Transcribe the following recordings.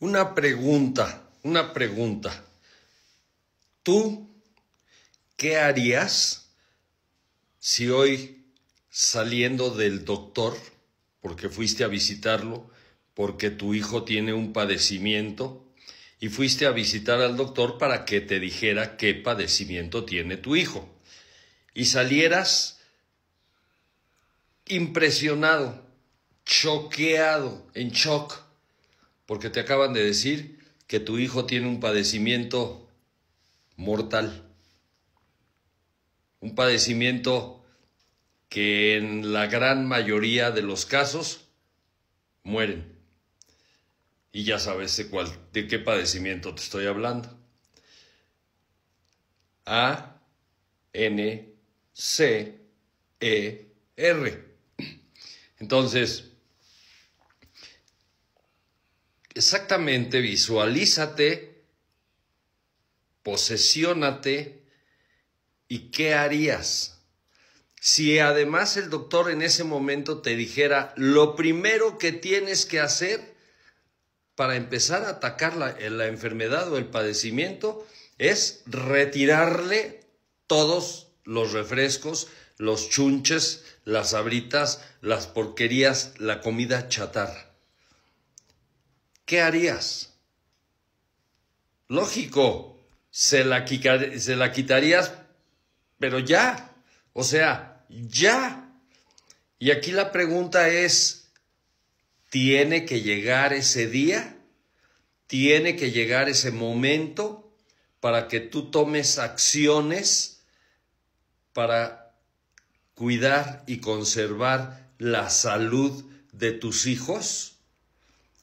Una pregunta. ¿Tú qué harías si hoy, saliendo del doctor, porque fuiste a visitarlo, porque tu hijo tiene un padecimiento, y fuiste a visitar al doctor para que te dijera qué padecimiento tiene tu hijo, y salieras impresionado, choqueado, en shock, porque te acaban de decir que tu hijo tiene un padecimiento mortal, un padecimiento que en la gran mayoría de los casos mueren. Y ya sabes de qué padecimiento te estoy hablando. A-N-C-E-R. Entonces, exactamente, visualízate, posesiónate y ¿qué harías? Si además el doctor en ese momento te dijera lo primero que tienes que hacer para empezar a atacar la enfermedad o el padecimiento es retirarle todos los refrescos, los chunches, las sabritas, las porquerías, la comida chatarra. ¿Qué harías? Lógico, se la quitarías, pero ya, o sea, ya. Y aquí la pregunta es, ¿tiene que llegar ese día? ¿Tiene que llegar ese momento para que tú tomes acciones para cuidar y conservar la salud de tus hijos?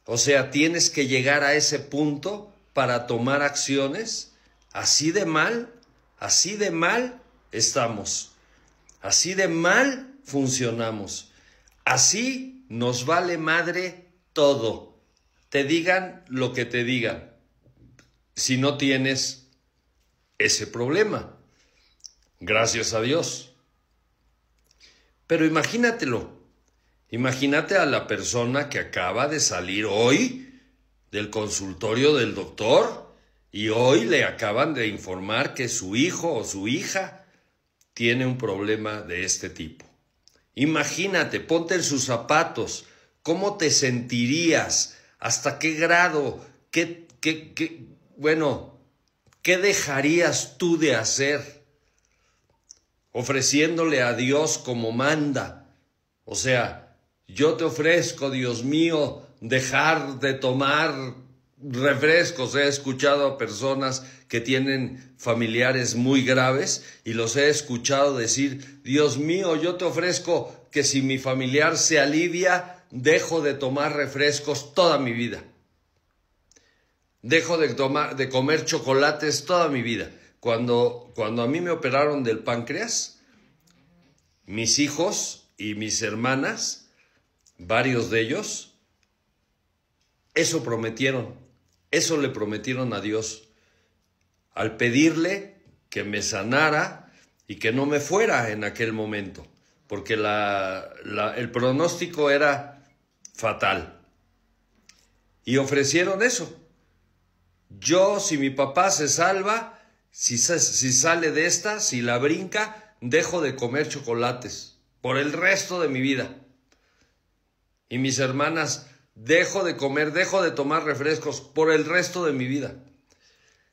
O sea, ¿tienes que llegar a ese punto para tomar acciones? Así de mal estamos. Así de mal funcionamos. Así nos vale madre todo. Te digan lo que te digan. Si no tienes ese problema. Gracias a Dios. Pero imagínatelo. Imagínate a la persona que acaba de salir hoy del consultorio del doctor y hoy le acaban de informar que su hijo o su hija tiene un problema de este tipo. Imagínate, ponte en sus zapatos, ¿cómo te sentirías? ¿Hasta qué grado? ¿Qué dejarías tú de hacer? Ofreciéndole a Dios como manda. O sea, yo te ofrezco, Dios mío, dejar de tomar refrescos. He escuchado a personas que tienen familiares muy graves y los he escuchado decir, Dios mío, yo te ofrezco que si mi familiar se alivia, dejo de tomar refrescos toda mi vida. Dejo de comer chocolates toda mi vida. Cuando a mí me operaron del páncreas, mis hijos y mis hermanas, varios de ellos, eso prometieron, eso le prometieron a Dios, al pedirle que me sanara y que no me fuera en aquel momento, porque el pronóstico era fatal. Y ofrecieron eso. Yo, si mi papá se salva, si sale de esta, si la brinca, dejo de comer chocolates por el resto de mi vida. Y mis hermanas, dejo de tomar refrescos por el resto de mi vida.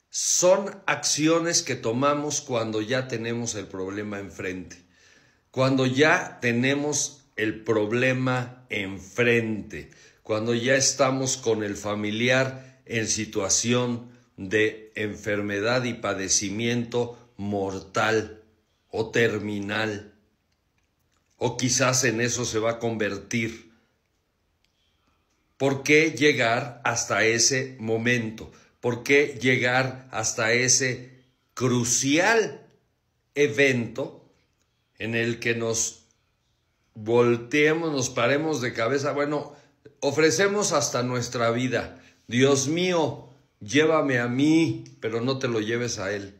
Son acciones que tomamos cuando ya tenemos el problema enfrente. Cuando ya tenemos el problema enfrente. Cuando ya estamos con el familiar en situación de enfermedad y padecimiento mortal o terminal. O quizás en eso se va a convertir. ¿Por qué llegar hasta ese momento? ¿Por qué llegar hasta ese crucial evento en el que nos volteemos, nos paremos de cabeza? Bueno, ofrecemos hasta nuestra vida. Dios mío, llévame a mí, pero no te lo lleves a él.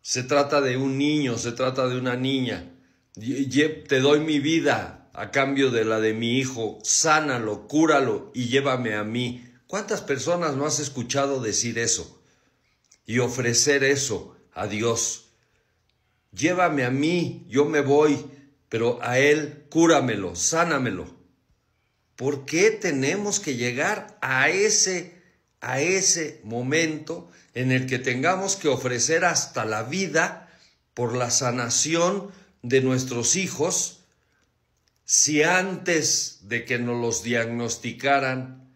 Se trata de un niño, se trata de una niña. Te doy mi vida a cambio de la de mi hijo. Sánalo, cúralo y llévame a mí ¿Cuántas personas no has escuchado decir eso y ofrecer eso a Dios? Llévame a mí, yo me voy, pero a Él cúramelo, sánamelo. ¿Por qué tenemos que llegar a ese momento en el que tengamos que ofrecer hasta la vida por la sanación de nuestros hijos, si antes de que nos los diagnosticaran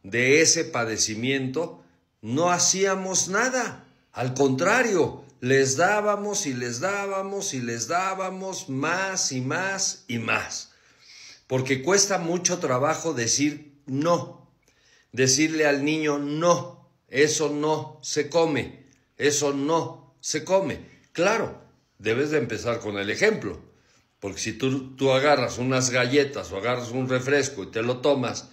de ese padecimiento no hacíamos nada? Al contrario, les dábamos y les dábamos y les dábamos más y más y más. Porque cuesta mucho trabajo decir no, decirle al niño no, eso no se come, eso no se come. Claro, debes de empezar con el ejemplo, porque si tú agarras unas galletas o agarras un refresco y te lo tomas,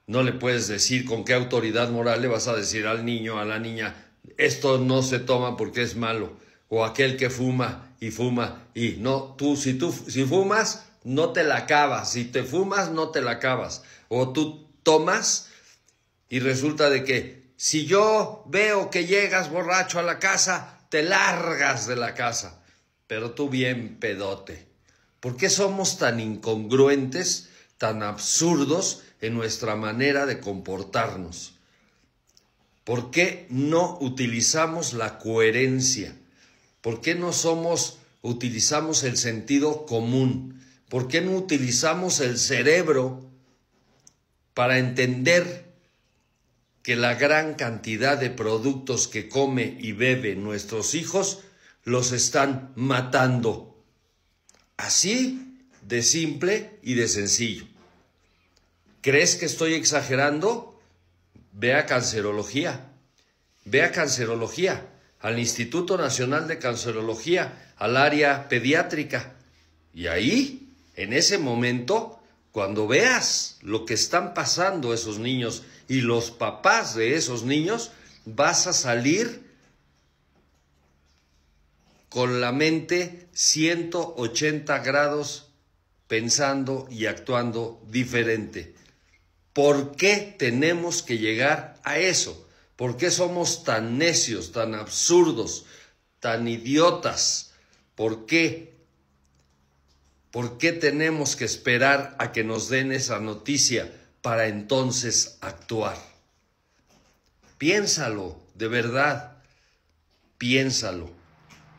no le puedes decir con qué autoridad moral le vas a decir al niño, a la niña, esto no se toma porque es malo, o aquel que fuma y no, si fumas, no te la acabas, si te fumas, no te la acabas, o tú tomas y resulta de que si yo veo que llegas borracho a la casa, te largas de la casa, pero tú bien pedote. ¿Por qué somos tan incongruentes, tan absurdos en nuestra manera de comportarnos? ¿Por qué no utilizamos la coherencia? ¿Por qué no utilizamos el sentido común? ¿Por qué no utilizamos el cerebro para entender que la gran cantidad de productos que come y bebe nuestros hijos los están matando? Así de simple y de sencillo. ¿Crees que estoy exagerando? Ve a cancerología, al Instituto Nacional de Cancerología, al área pediátrica. Y ahí, en ese momento, cuando veas lo que están pasando esos niños y los papás de esos niños, vas a salir con la mente 180 grados pensando y actuando diferente. ¿Por qué tenemos que llegar a eso? ¿Por qué somos tan necios, tan absurdos, tan idiotas? ¿Por qué? ¿Por qué tenemos que esperar a que nos den esa noticia para entonces actuar? Piénsalo, de verdad, piénsalo.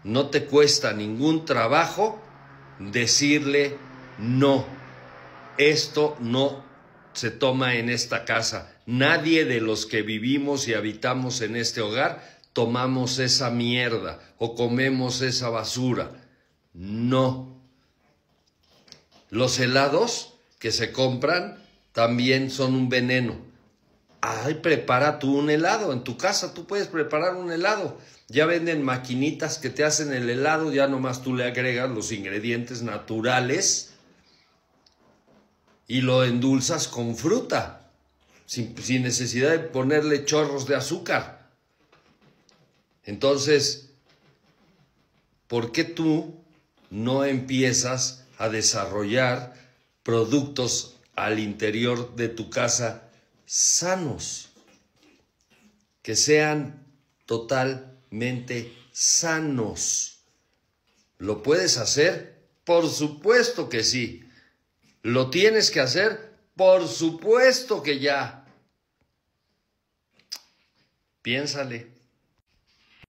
No te cuesta ningún trabajo decirle no, esto no se toma en esta casa. Nadie de los que vivimos y habitamos en este hogar tomamos esa mierda o comemos esa basura. No. Los helados que se compran también son un veneno. Ay, prepara tú un helado. En tu casa tú puedes preparar un helado. Ya venden maquinitas que te hacen el helado, ya nomás tú le agregas los ingredientes naturales y lo endulzas con fruta, sin necesidad de ponerle chorros de azúcar. Entonces, ¿por qué tú no empiezas a desarrollar productos al interior de tu casa sanos, que sean totalmente sanos? ¿Lo puedes hacer? Por supuesto que sí. ¿Lo tienes que hacer? Por supuesto que ya. Piénsale.